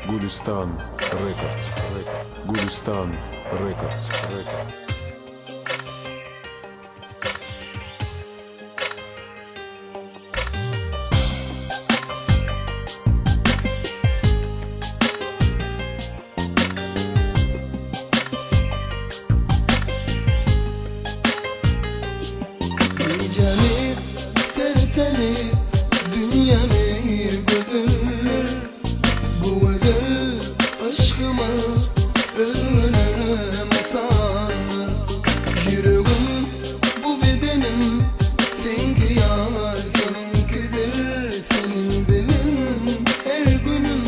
Gulistan Records. Gulistan Records. Temiz, tertemiz, dünyamı götürür. Bu ödül aşkıma ölürüm sanır. Yüreğim, bu bedenim, senki yar, seninkidir. Senin benim, her günüm,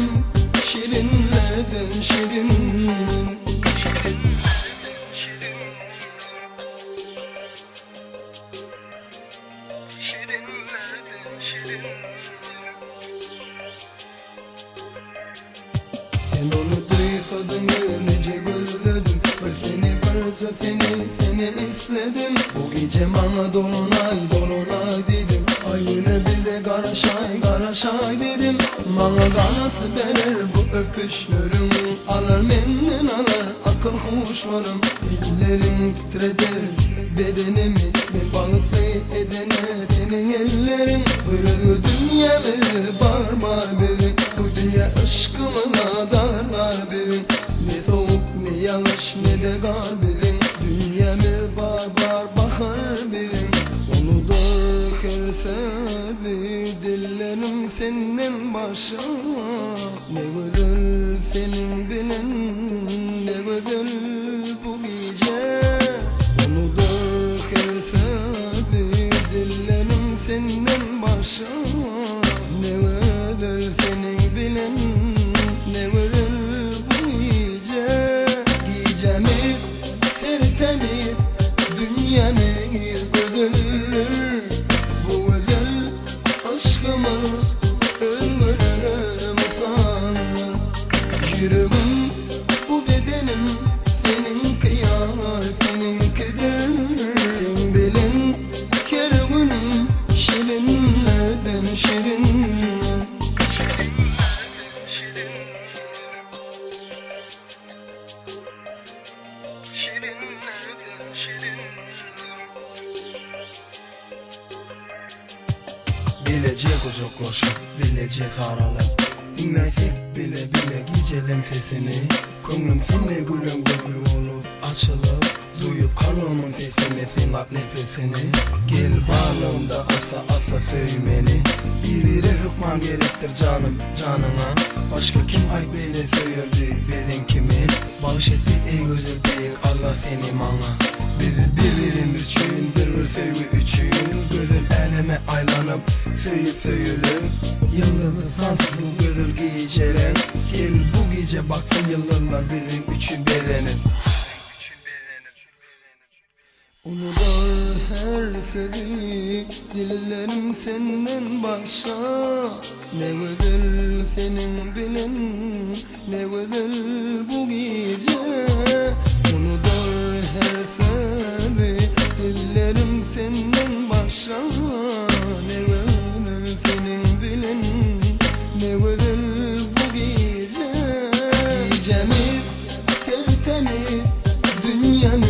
şirinlerden şirin. Sen onu duymadın, öylece gözledim. Seni parça seni istedim. Bu gece bana dolunay dedim. Ayını bir de karaşay dedim. Bana kanat verir bu öpüşlerim. Alır menden alır akıl huşlarım. Ellerin titredir bedenimi. Ben bağıtlı edene senin ellerin. Böyle dünyamı barbar benim. Bu dünya aşkımla darlar benim. Ne soğuk ne yağış ne de kar benim. Dünyamı barbar bakar benim. Unudur her sözü dillerim senden başa. Ne güzel senin bilen, ne güzel bu gece. Unudur her sözü dillerim senden başa. Ne güzel senin bilen, ne güzel bu gece. Gecemiz tertemiz, dünyamı götürür. Bu özel aşkımız ölürüm sanır. Yüreğim, bu bedenim, seninki yar, seninkidir. Sen bilin, her günüm, şirinlerden şirin. Bilece kucaklaşıp, bilece sarılır. Dinlesek bile gecelerin sesini. Könlüm seninle gülüm olup açılıp. Duyup kalımın sesini, sinap nefesini. Gel bağlımda asa söymeni. Bir hükman gerektir canına. Başka kim beyle söyürdü bizin kimin. Bağış etti ey güzel değil Allah seni bana. Bizi birbirimiz için bir sevgi için. Güzel eleme aylanıp söyülür. Yıldızı sansız güzel geceler. Gel bu gece baksın yıldızlar bizim için bezenir. Unutur her sözü dillerim senden başka. Ne güzel senin bilen, ne güzel bu gece. Unutur her sözü dillerim senden başka. Ne güzel senin bilen, ne güzel bu gece. Gecemiz tertemiz, dünyamı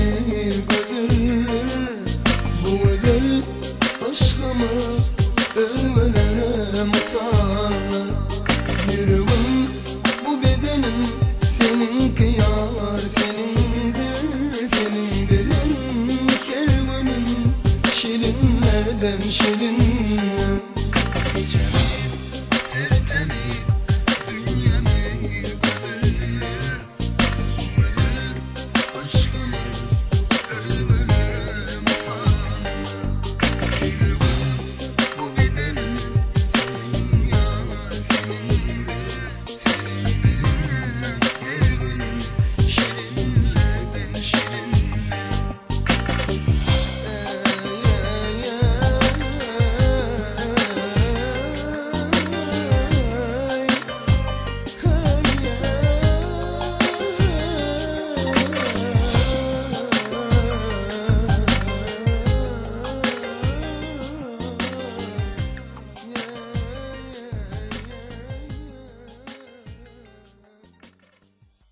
ölürüm sanır. Yüreğim, bu bedenim, seninki yar, senindir. Senin bedenin, her günüm, şirinlerden şirin.